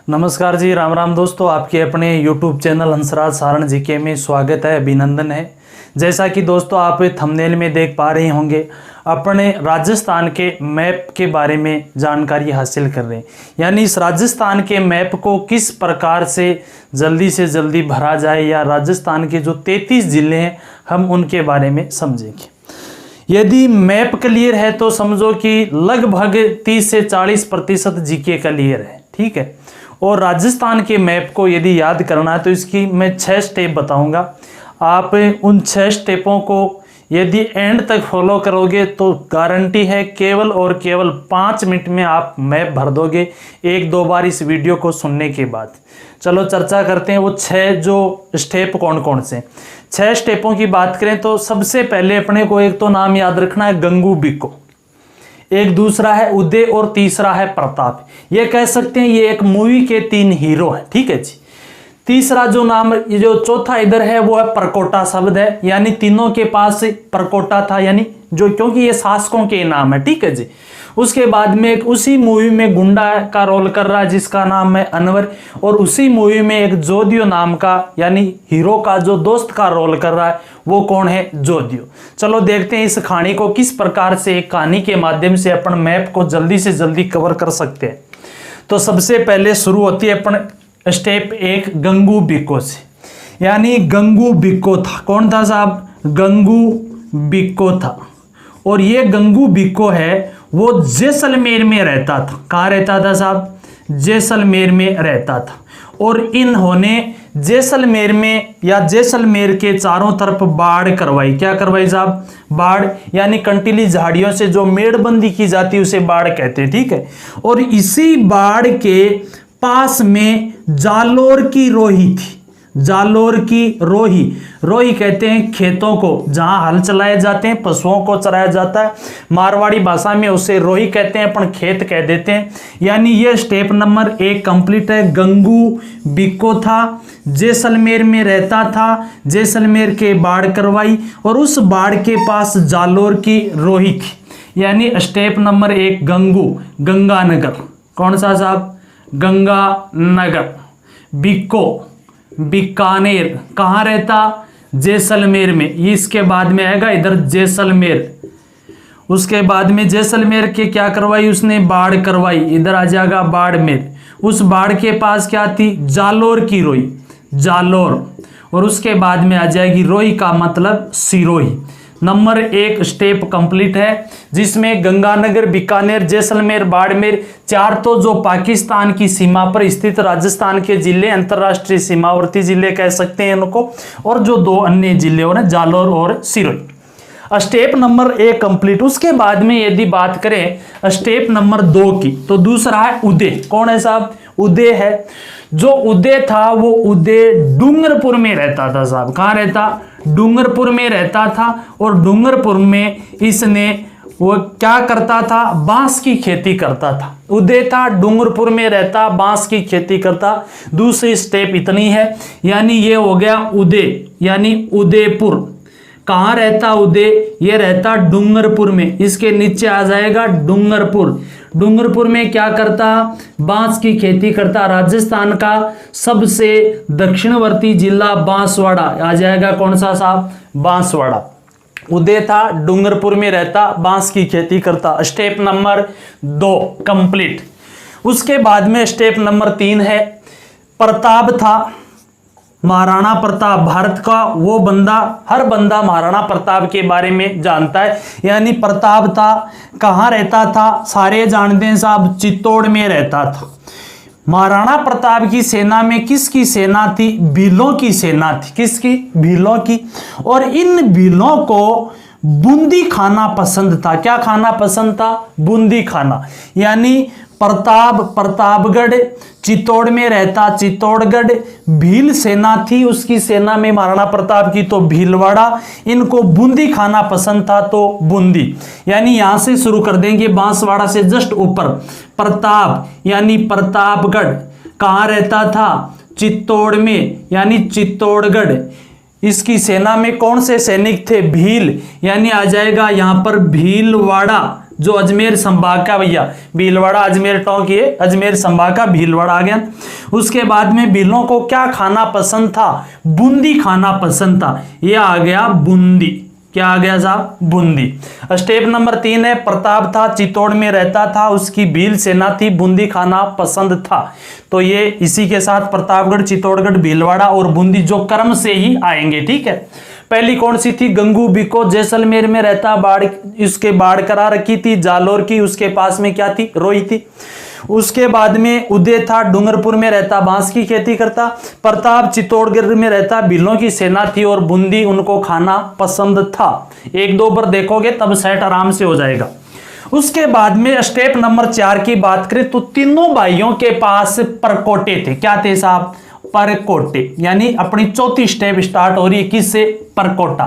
नमस्कार जी, राम राम दोस्तों। आपके अपने YouTube channel Hansraj Saran GK में स्वागत है, अभिनंदन है। जैसा कि दोस्तों आप थंबनेल में देख पा रहे होंगे, अपने राजस्थान के मैप के बारे में जानकारी हासिल कर रहे हैं। यानी इस राजस्थान के मैप को किस प्रकार से जल्दी भरा जाए, या राजस्थान के जो 33 ज़िले हैं हम उनके बारे में समझेंगे। यदि मैप क्लियर है तो समझो कि लगभग 30 से 40% जीके क्लियर है, ठीक है। और राजस्थान के मैप को यदि याद करना है तो इसकी मैं 6 स्टेप बताऊंगा। आप उन 6 स्टेपों को यदि एंड तक फॉलो करोगे तो गारंटी है केवल और केवल 5 मिनट में आप मैप भर दोगे, 1-2 बार इस वीडियो को सुनने के बाद। चलो चर्चा करते हैं वो 6 जो स्टेप कौन कौन से। 6 स्टेपों की बात करें तो सबसे पहले अपने को एक तो नाम याद रखना है गंगू बिक्को, एक दूसरा है उदय और तीसरा है प्रताप। ये कह सकते हैं ये एक मूवी के 3 हीरो हैं, ठीक है जी। तीसरा जो नाम, ये जो चौथा इधर है वो है परकोटा शब्द है, यानी तीनों के पास परकोटा था, यानी जो, क्योंकि ये शासकों के नाम है, ठीक है जी। उसके बाद में एक उसी मूवी में गुंडा का रोल कर रहा है जिसका नाम है अनवर, और उसी मूवी में एक जोदियो नाम का यानी हीरो का जो दोस्त का रोल कर रहा है वो कौन है, जोदियो। चलो देखते हैं इस कहानी को किस प्रकार से एक कहानी के माध्यम से अपन मैप को जल्दी से जल्दी कवर कर सकते हैं। तो सबसे पहले शुरू होती है अपन स्टेप 1 गंगू बिक्को से। यानी गंगू बिक्को था, कौन था साहब, गंगू बिक्को था। और ये गंगू बिक्को है वो जैसलमेर में रहता था। कहाँ रहता था साहब, जैसलमेर में रहता था। और इन्होंने जैसलमेर में या जैसलमेर के चारों तरफ बाड़ करवाई। क्या करवाई साहब, बाड़, यानी कंटीली झाड़ियों से जो मेड़बंदी की जाती है उसे बाड़ कहते हैं, ठीक है। और इसी बाड़ के पास में जालोर की रोही थी। जालोर की रोही, रोही कहते हैं खेतों को जहां हल चलाए जाते हैं, पशुओं को चराया जाता है। मारवाड़ी भाषा में उसे रोही कहते हैं, अपन खेत कह देते हैं। यानी ये स्टेप नंबर 1 कंप्लीट है। गंगू बिक्को था, जैसलमेर में रहता था, जैसलमेर के बाड़ करवाई और उस बाड़ के पास जालोर की रोही थी। यानी स्टेप नंबर 1 गंगू, गंगानगर, कौन सा साहब, गंगानगर। बिक्को, बीकानेर, कहाँ रहता, जैसलमेर में। इसके बाद में आएगा इधर जैसलमेर। उसके बाद में जैसलमेर के क्या करवाई उसने, बाढ़ करवाई। इधर आ जाएगा बाड़मेर। उस बाढ़ के पास क्या थी, जालोर की रोही, जालोर। और उसके बाद में आ जाएगी रोही का मतलब सिरोही। नंबर 1 स्टेप कंप्लीट है, जिसमें गंगानगर, बीकानेर, जैसलमेर, बाड़मेर 4 तो जो पाकिस्तान की सीमा पर स्थित राजस्थान के जिले, अंतर्राष्ट्रीय सीमावर्ती जिले कह सकते हैं इनको, और जो 2 अन्य जिले और जालोर और सिरोही। Step number 1 complete. उसके बाद में यदि बात करें स्टेप नंबर 2 की, तो दूसरा है उदय। कौन है साहब, उदय है। जो उदय था वो उदय डूंगरपुर में रहता था साहब। कहाँ रहता, डूंगरपुर में रहता था। और डूंगरपुर में इसने वो क्या करता था, बांस की खेती करता था। उदय था, डूंगरपुर में रहता, बांस की खेती करता। दूसरी स्टेप इतनी है, यानी ये हो गया उदय, यानी उदयपुर। कहाँ रहता उदय, ये रहता डूंगरपुर में। इसके नीचे आ जाएगा डूंगरपुर। डूंगरपुर में क्या करता, बांस की खेती करता। राजस्थान का सबसे दक्षिणवर्ती जिला बांसवाड़ा आ जाएगा, कौन सा साहब, बांसवाड़ा। उदय था, डूंगरपुर में रहता, बांस की खेती करता। Step number 2 complete. उसके बाद में स्टेप नंबर 3 है प्रताप था। महाराणा प्रताप, भारत का वो बंदा, हर बंदा महाराणा प्रताप के बारे में जानता है। यानी प्रताप था, कहाँ रहता था, सारे जानते हैं साहब, चित्तौड़ में रहता था। महाराणा प्रताप की सेना में किसकी सेना थी, भीलों की सेना थी। किसकी, भीलों की। और इन भीलों को बूंदी खाना पसंद था। क्या खाना पसंद था, बूंदी खाना। यानी प्रतापगढ़ चित्तौड़ में रहता, चित्तौड़गढ़। भील सेना थी, उसकी सेना में महाराणा प्रताप की तो भीलवाड़ा। इनको बूंदी खाना पसंद था तो बूंदी। यानी यहां से शुरू कर देंगे, बांसवाड़ा से जस्ट ऊपर प्रताप, यानी प्रतापगढ़। कहाँ रहता था, चित्तौड़ में, यानी चित्तौड़गढ़। इसकी सेना में कौन से सैनिक थे, भील, यानी आ जाएगा यहां पर भीलवाड़ा। जो अजमेर संभाग का, भैया भीलवाड़ा अजमेर टोंक, ये अजमेर संभाग का भीलवाड़ा आ गया। उसके बाद में भीलों को क्या खाना पसंद था? बूंदी खाना पसंद था, ये आ गया बूंदी। क्या आ गया साहब? बूंदी। स्टेप नंबर 3 है, प्रताप था, चित्तौड़ में रहता था, उसकी भील सेना थी, बूंदी खाना पसंद था। तो ये इसी के साथ प्रतापगढ़, चित्तौड़गढ़, भीलवाड़ा और बूंदी जो क्रम से ही आएंगे, ठीक है। पहली कौन सी थी? गंगू बिको, जैसलमेर में रहता, बाढ़ उसके बाढ़ करा रखी थी। जालोर की उसके पास में क्या थी? रोई थी। उसके बाद में उदय था, डूंगरपुर में रहता, बांस की खेती करता। प्रताप चित्तौड़गढ़ में रहता, भीलों की सेना थी और बूंदी उनको खाना पसंद था। 1-2 बार देखोगे तब सेट आराम से हो जाएगा। उसके बाद में स्टेप नंबर 4 की बात करें तो तीनों भाइयों के पास परकोटे थे। क्या थे साहब? परकोटे। यानी अपनी चौथी स्टेप स्टार्ट हो रही है किससे? परकोटा।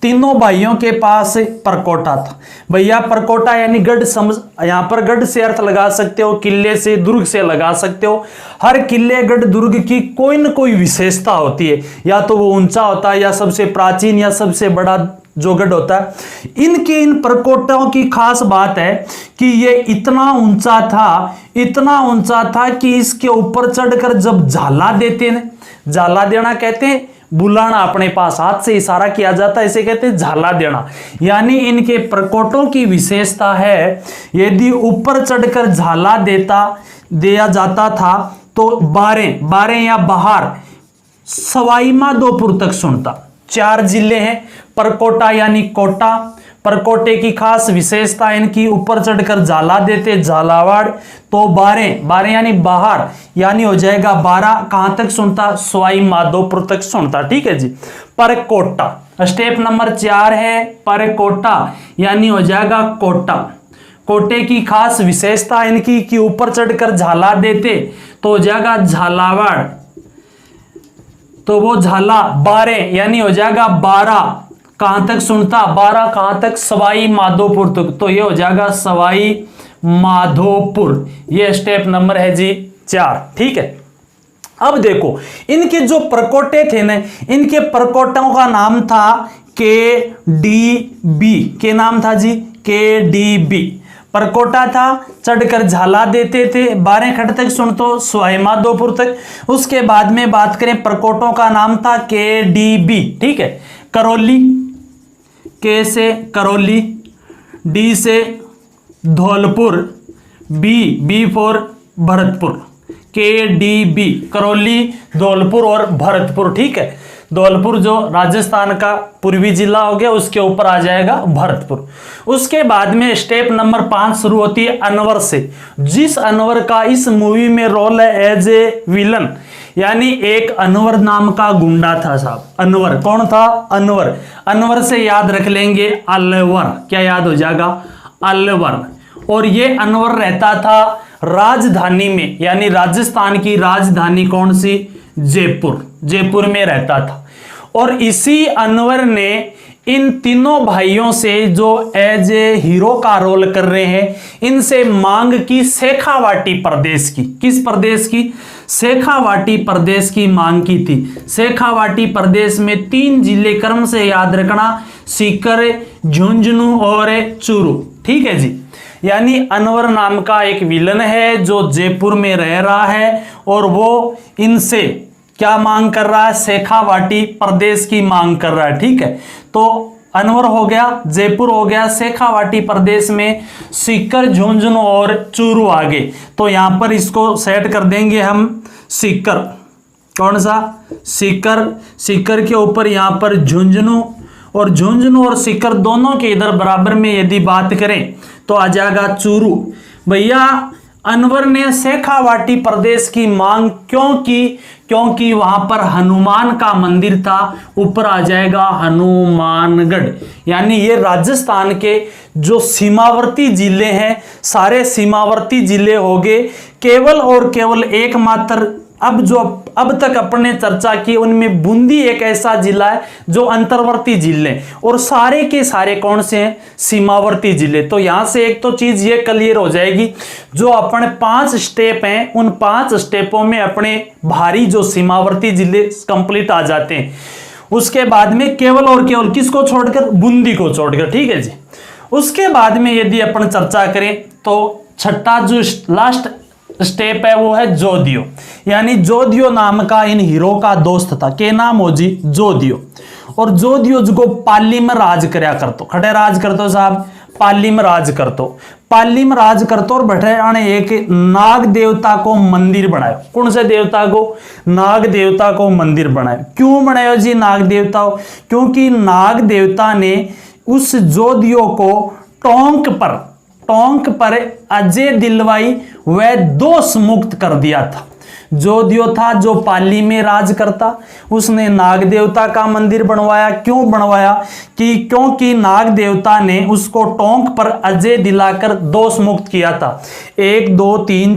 तीनों भाइयों के पास परकोटा था। भैया परकोटा यानी गढ़, समझ, यहां पर गढ़ से अर्थ लगा सकते हो, किले से, दुर्ग से लगा सकते हो। हर किले, गढ़, दुर्ग की कोई न कोई विशेषता होती है, या तो वो ऊंचा होता है, या सबसे प्राचीन, या सबसे बड़ा जो गढ़ होता है। इनके इन परकोटों की खास बात है कि ये इतना ऊंचा था कि इसके ऊपर चढ़कर जब झाला देते हैं, झाला देना कहते हैं बुलाना, अपने पास हाथ से इशारा किया जाता है, इसे कहते हैं झाला देना। यानी इनके परकोटों की विशेषता है, यदि ऊपर चढ़कर झाला दिया जाता था तो बारें या बहार सवाई माधोपुर तक सुनता। 4 जिले हैं परकोटा यानी कोटा। परकोटे की खास विशेषता इनकी ऊपर चढ़कर झाला देते, झालावाड़। तो बारें यानी बाहर, यानी हो जाएगा 12, कहां तक सुनता? सवाई माधोपुर तक सुनता, ठीक है जी। परकोटा स्टेप नंबर 4 है, परकोटा यानी हो जाएगा कोटा। कोटे की खास विशेषता इनकी कि ऊपर चढ़कर झाला देते तो हो जाएगा झालावाड़। तो वो झाला 12 यानी हो जाएगा 12, कहां तक सुनता? 12 कहां तक? सवाई माधोपुर तक। तो ये हो जाएगा सवाई माधोपुर। ये स्टेप नंबर है जी 4, ठीक है। अब देखो इनके जो परकोटे थे ना, इनके परकोटों का नाम था KDB। के नाम था जी? KDB। परकोटा था, चढ़कर झाला देते थे, 12 खट तक सुन तो सवाई माधोपुर तक। उसके बाद में बात करें, परकोटों का नाम था KDB, ठीक है। करौली, के से करौली, डी से Dholpur, B for Bharatpur. KDB Karauli, Dholpur और भरतपुर, ठीक है। धौलपुर जो राजस्थान का पूर्वी जिला हो गया, उसके ऊपर आ जाएगा भरतपुर। उसके बाद में स्टेप नंबर 5 शुरू होती है अनवर से। जिस अनवर का इस मूवी में रोल है एज ए विलन, यानी एक अनवर नाम का गुंडा था साहब। अनवर कौन था? अनवर। अनवर से याद रख लेंगे अलवर। क्या याद हो जाएगा? अलवर। और ये अनवर रहता था राजधानी में, यानी राजस्थान की राजधानी कौन सी? जयपुर। जयपुर में रहता था। और इसी अनवर ने इन तीनों भाइयों से जो एज ए हीरो का रोल कर रहे हैं, इनसे मांग की शेखावाटी प्रदेश की। किस प्रदेश की? शेखावाटी प्रदेश की मांग की थी। शेखावाटी प्रदेश में 3 जिले क्रम से याद रखना, सीकर, झुंझुनू और चूरू, ठीक है जी। यानी अनवर नाम का एक विलन है जो जयपुर में रह रहा है और वो इनसे क्या मांग कर रहा है? शेखावाटी प्रदेश की मांग कर रहा है, ठीक है। तो अनवर हो गया, जयपुर हो गया, शेखावाटी प्रदेश में सीकर, झुंझुनू और चूरू आ गए। तो यहां पर इसको सेट कर देंगे हम सीकर। कौन सा? सीकर। सीकर के ऊपर यहां पर झुंझुनू, और झुंझुनू और सीकर दोनों के इधर बराबर में यदि बात करें तो आ जाएगा चूरू। भैया अनवर ने शेखावाटी प्रदेश की मांग क्यों की? क्योंकि वहां पर हनुमान का मंदिर था। ऊपर आ जाएगा हनुमानगढ़। यानी ये राजस्थान के जो सीमावर्ती जिले हैं, सारे सीमावर्ती जिले हो गए। केवल और केवल एकमात्र अब तक अपने चर्चा की उनमें बूंदी एक ऐसा जिला है जो अंतर्वर्ती जिले, और सारे के सारे कौन से हैं? सीमावर्ती जिले। तो यहां से एक तो चीज ये क्लियर हो जाएगी, जो अपने 5 स्टेप हैं उन 5 स्टेपों में अपने भारी जो सीमावर्ती जिले कंप्लीट आ जाते हैं। उसके बाद में केवल और केवल किसको छोड़कर? बूंदी को छोड़कर, ठीक है जी। उसके बाद में यदि अपन चर्चा करें तो छठा जो लास्ट स्टेप है वो है जोधियो, यानी जोधियो नाम का इन हीरो का दोस्त था, के नाम हो जी जोधियो। और जोधियो जो पाली में राज करया करतो, खड़े राज करतो साहब, पाली में राज करतो, पाली में राज करतो। और बैठे आने एक नाग देवता को मंदिर बनायो। कौन से देवता को? नाग देवता को मंदिर बनायो। क्यों बनायो जी नाग देवता? क्योंकि नाग देवता ने उस जोधियो को टोंक पर अजय दिलवाई वह दोष मुक्त कर दिया था। जोधियो था जो पाली में राज करता, उसने नाग देवता का मंदिर बनवाया। क्यों बनवाया? क्योंकि नाग देवता ने उसको टोंक पर अजय दिलाकर दोष मुक्त किया था। 1 2 3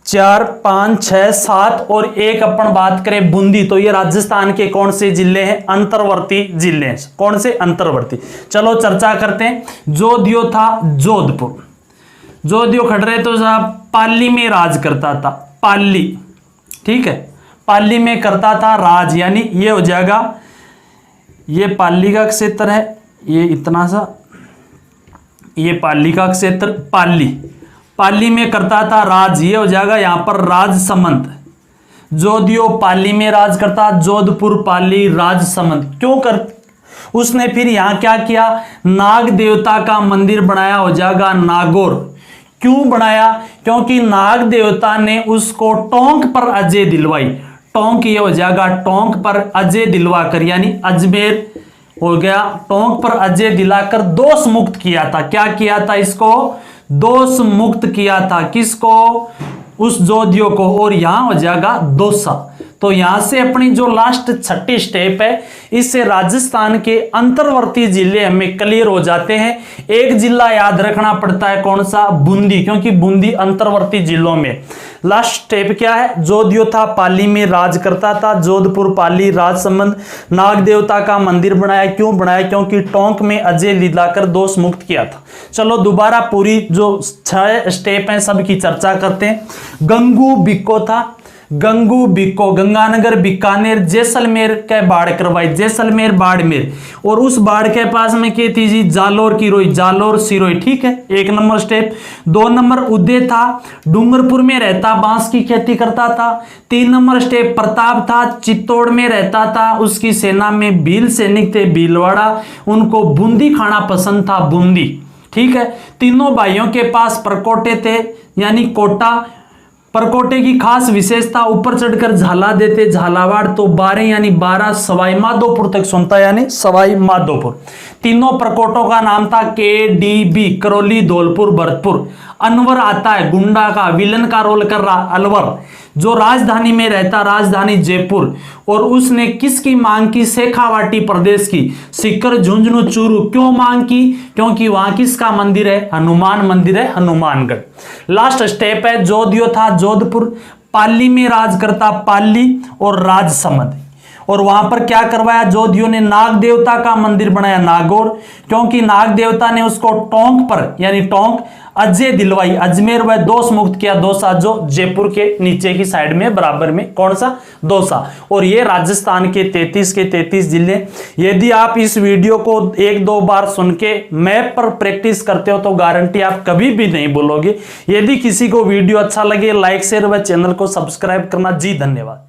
4 5 6 7 और एक अपन बात करें बूंदी, तो ये राजस्थान के कौन से जिले हैं? अंतर्वर्ती जिले हैं। कौन से? अंतर्वर्ती। चलो चर्चा करते हैं। जोधियो था जोधपुर, जोधियो खड़ रहे तो साहब पाली में राज करता था, पाली, ठीक है, पाली में करता था राज, यानी ये हो जाएगा, ये पाली का क्षेत्र है, ये इतना सा, ये पाली का क्षेत्र, पाली में करता था राज, ये हो जाएगा यहां पर राजसमंद। जोधियो पाली में राज करता, जोधपुर पाली राजसमंद। क्यों कर उसने फिर यहां क्या किया? नाग देवता का मंदिर बनाया, हो जाएगा नागौर। क्यों बनाया? क्योंकि नाग देवता ने उसको टोंक पर अजय दिलवाई। टोंक ये हो जाएगा टोंक पर अजय दिलवाकर, यानी अजमेर हो गया, टोंक पर अजय दिलाकर दोष मुक्त किया था। क्या किया था? इसको दोष मुक्त किया था। किसको? उस जोधियो को। और यहां हो जाएगा दोसा। तो यहां से अपनी जो लास्ट छठी स्टेप है, इससे राजस्थान के अंतर्वर्ती जिले हमें क्लियर हो जाते हैं। एक जिला याद रखना पड़ता है, कौन सा? बूंदी, क्योंकि बूंदी अंतर्वर्ती जिलों में। लास्ट स्टेप क्या है? जोधियो था पाली में राज करता था, जोधपुर पाली राजसमंद, नाग देवता का मंदिर बनाया। क्यों बनाया? क्योंकि टोंक में अजय दिलाकर दोष मुक्त किया था। चलो दोबारा पूरी जो 6 स्टेप हैं सबकी चर्चा करते हैं। गंगू बिक्को था, गंगू बिक्को, गंगानगर बीकानेर जैसलमेर के बाढ़ करवाई, जैसलमेर बाड़मेर। और उस बाढ़ के पास में क्या थी जी? जालोर की रोई, जालोर सिरोई, ठीक है, 1 नंबर स्टेप। 2 नंबर उदय था, डूंगरपुर में रहता, बांस की खेती करता था। 3 नंबर स्टेप प्रताप था, चित्तौड़ में रहता था, उसकी सेना में भील सैनिक थे, भीलवाड़ा, उनको बूंदी खाना पसंद था, बूंदी, ठीक है। तीनों भाइयों के पास परकोटे थे, यानी कोटा। परकोटे की खास विशेषता ऊपर चढ़कर झाला देते, झालावाड़। तो 12 यानी 12 सवाई माधोपुर तक सुनता, यानी सवाई माधोपुर। तीनों परकोटों का नाम था KDB, करौली, धौलपुर, भरतपुर। अनवर आता है, गुंडा का, विलन का रोल कर रहा अलवर, जो राजधानी में रहता, राजधानी जयपुर। और उसने किसकी मांग की? शेखावाटी प्रदेश की, सीकर, झुंझुनू, चूरू। क्यों मांग की? क्योंकि वहां किसका मंदिर है? हनुमान मंदिर है, हनुमानगढ़। लास्ट स्टेप है जोधियो था जोधपुर, पाली में राज करता, पाली और राजसमंद। और वहां पर क्या करवाया? जोधियो ने नाग देवता का मंदिर बनाया, नागौर, क्योंकि नाग देवता ने उसको टोंक पर, यानी टोंक अजय दिलवाई, अजमेर वह दोष मुक्त किया, दोसा, जो जयपुर के नीचे की साइड में बराबर में, कौन सा? दोसा। और ये राजस्थान के 33 जिले। यदि आप इस वीडियो को 1-2 बार सुन के मैप पर प्रैक्टिस करते हो तो गारंटी आप कभी भी नहीं भूलोगे। यदि किसी को वीडियो अच्छा लगे, लाइक शेयर व चैनल को सब्सक्राइब करना। जी धन्यवाद।